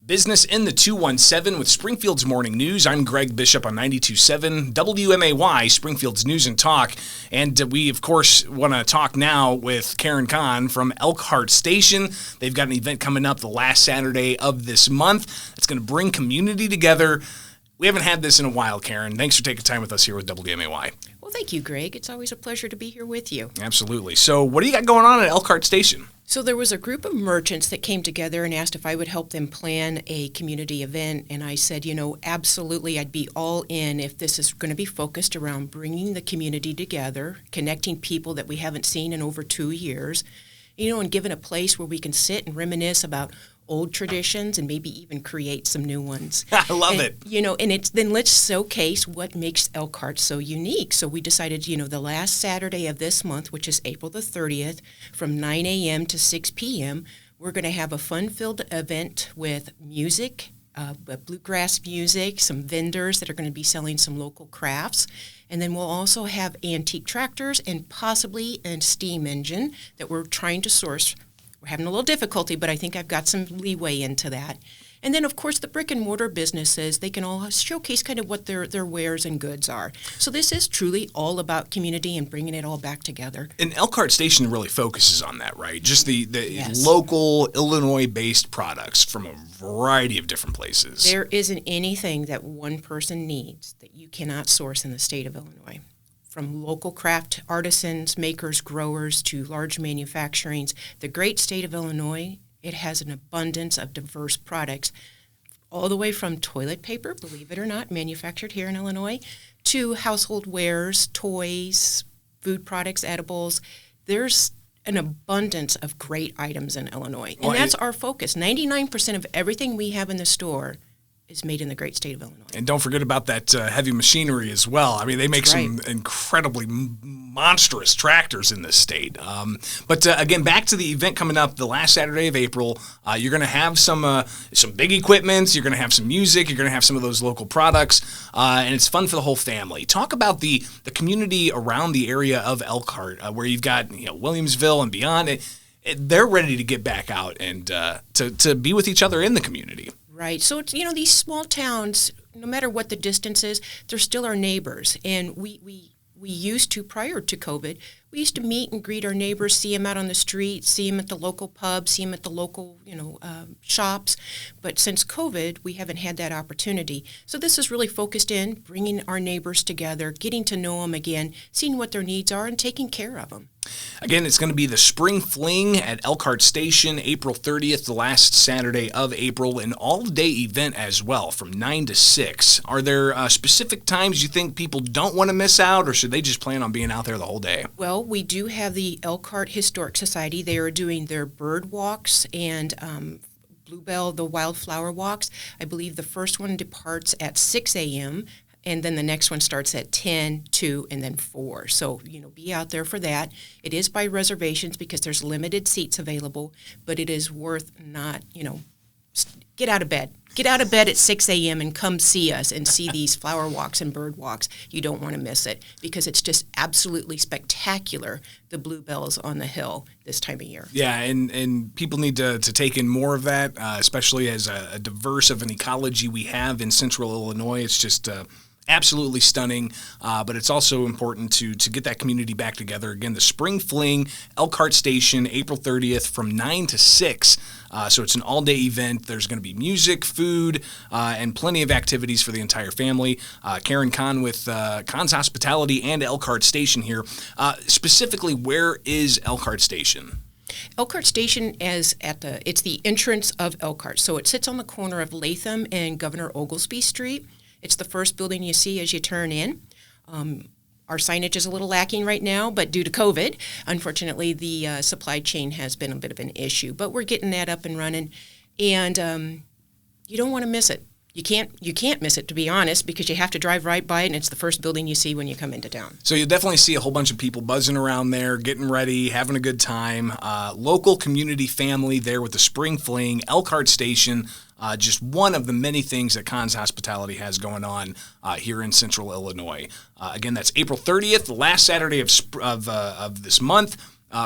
Business in the 217 with Springfield's Morning News. I'm Greg Bishop on 92.7 WMAY, Springfield's News and Talk. And we, of course, want to talk now with Karen Conn from Elkhart Station. They've got an event coming up the last Saturday of this month that's going to bring community together. We haven't had this in a while, Karen. Thanks for taking time with us here with WMAY. Well, thank you, Greg. It's always a pleasure to be here with you. Absolutely. So what do you got going on at Elkhart Station? So there was a group of merchants that came together and asked if I would help them plan a community event. And I said, absolutely, I'd be all in if this is going to be focused around bringing the community together, connecting people that we haven't seen in over 2 years, and giving a place where we can sit and reminisce about old traditions and maybe even create some new ones. I love it. Then let's showcase what makes Elkhart so unique. So we decided, the last Saturday of this month, which is April the 30th, from 9 a.m. to 6 p.m., we're going to have a fun-filled event with music, bluegrass music, some vendors that are going to be selling some local crafts. And then we'll also have antique tractors and possibly a steam engine that we're trying to source. We're having a little difficulty, but I think I've got some leeway into that. And then, of course, the brick and mortar businesses, they can all showcase kind of what their wares and goods are. So this is truly all about community and bringing it all back together. And Elkhart Station really focuses on that, right? Just the Yes. local Illinois-based products from a variety of different places. There isn't anything that one person needs that you cannot source in the state of Illinois. From local craft artisans, makers, growers, to large manufacturings, the great state of Illinois, it has an abundance of diverse products, all the way from toilet paper, believe it or not, manufactured here in Illinois, to household wares, toys, food products, edibles. There's an abundance of great items in Illinois, and that's our focus. 99% of everything we have in the store is made in the great state of Illinois. And don't forget about that heavy machinery as well. I mean, they make some incredibly monstrous tractors in this state. But again, back to the event coming up the last Saturday of April. You're going to have some big equipment. You're going to have some music. You're going to have some of those local products. And it's fun for the whole family. Talk about the community around the area of Elkhart, where you've got Williamsville and beyond. They're ready to get back out and to be with each other in the community. Right. So, it's, these small towns, no matter what the distance is, they're still our neighbors. And we used to, prior to COVID, we used to meet and greet our neighbors, see them out on the street, see them at the local pub, see them at the local, shops. But since COVID, we haven't had that opportunity. So this is really focused in bringing our neighbors together, getting to know them again, seeing what their needs are, and taking care of them. Again, it's going to be the Spring Fling at Elkhart Station, April 30th, the last Saturday of April, an all-day event as well from 9 to 6. Are there specific times you think people don't want to miss out, or should they just plan on being out there the whole day? Well, we do have the Elkhart Historic Society. They are doing their bird walks and Bluebell, the wildflower walks. I believe the first one departs at 6 a.m., and then the next one starts at 10, 2, and then 4. So, be out there for that. It is by reservations because there's limited seats available, but it is worth not, get out of bed. Get out of bed at 6 a.m. and come see us and see these flower walks and bird walks. You don't want to miss it because it's just absolutely spectacular, the bluebells on the hill this time of year. Yeah, and people need to take in more of that, especially as a diverse of an ecology we have in central Illinois. It's just absolutely stunning, but it's also important to get that community back together. Again, the Spring Fling, Elkhart Station, April 30th from 9 to 6. So it's an all-day event. There's going to be music, food, and plenty of activities for the entire family. Karen Conn with Conn's Hospitality and Elkhart Station here. Specifically, where is Elkhart Station? Elkhart Station is it's the entrance of Elkhart. So it sits on the corner of Latham and Governor Oglesby Street. It's the first building you see as you turn in. Our signage is a little lacking right now, but due to COVID, unfortunately, the supply chain has been a bit of an issue. But we're getting that up and running, and you don't want to miss it. You can't miss it, to be honest, because you have to drive right by it, and it's the first building you see when you come into town. So you'll definitely see a whole bunch of people buzzing around there, getting ready, having a good time. Local community family there with the Spring Fling, Elkhart Station. Just one of the many things that Conn's Hospitality has going on here in Central Illinois. Again, that's April 30th, the last Saturday of this month.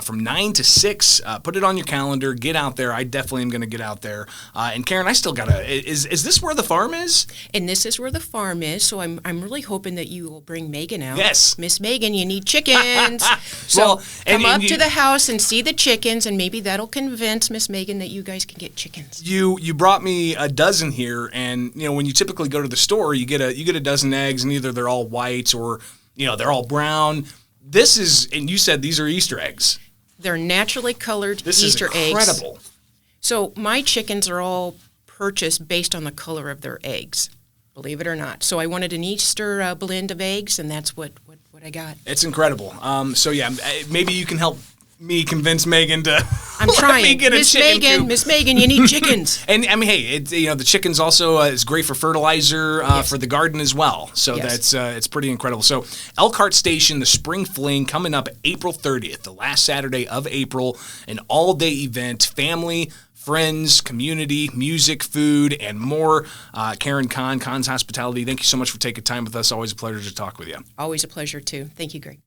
from 9 to 6. Put it on your calendar. Get out there. I definitely am going to get out there. And Karen, I still got to, is this where the farm is? And this is where the farm is, so I'm really hoping that you will bring Megan out. Yes. Miss Megan, you need chickens. So Well, come and up to the house and see the chickens, and maybe that'll convince Miss Megan that you guys can get chickens. You brought me a dozen here, and when you typically go to the store, you get a dozen eggs, and either they're all white or they're all brown. This is, and you said these are Easter eggs. They're naturally colored This Easter is eggs. incredible. So my chickens are all purchased based on the color of their eggs, believe it or not. So I wanted an Easter blend of eggs, and that's what I got. It's incredible. So yeah, maybe you can help me convince Megan to I'm let trying. me get a chicken coop. Miss Megan, you need chickens. And I mean, hey, the chickens also is great for fertilizer for the garden as well. So Yes. that's it's pretty incredible. So Elkhart Station, the Spring Fling, coming up April 30th, the last Saturday of April, an all-day event, family, friends, community, music, food, and more. Karen Conn, Conn's Hospitality, thank you so much for taking time with us. Always a pleasure to talk with you. Always a pleasure, too. Thank you, Greg.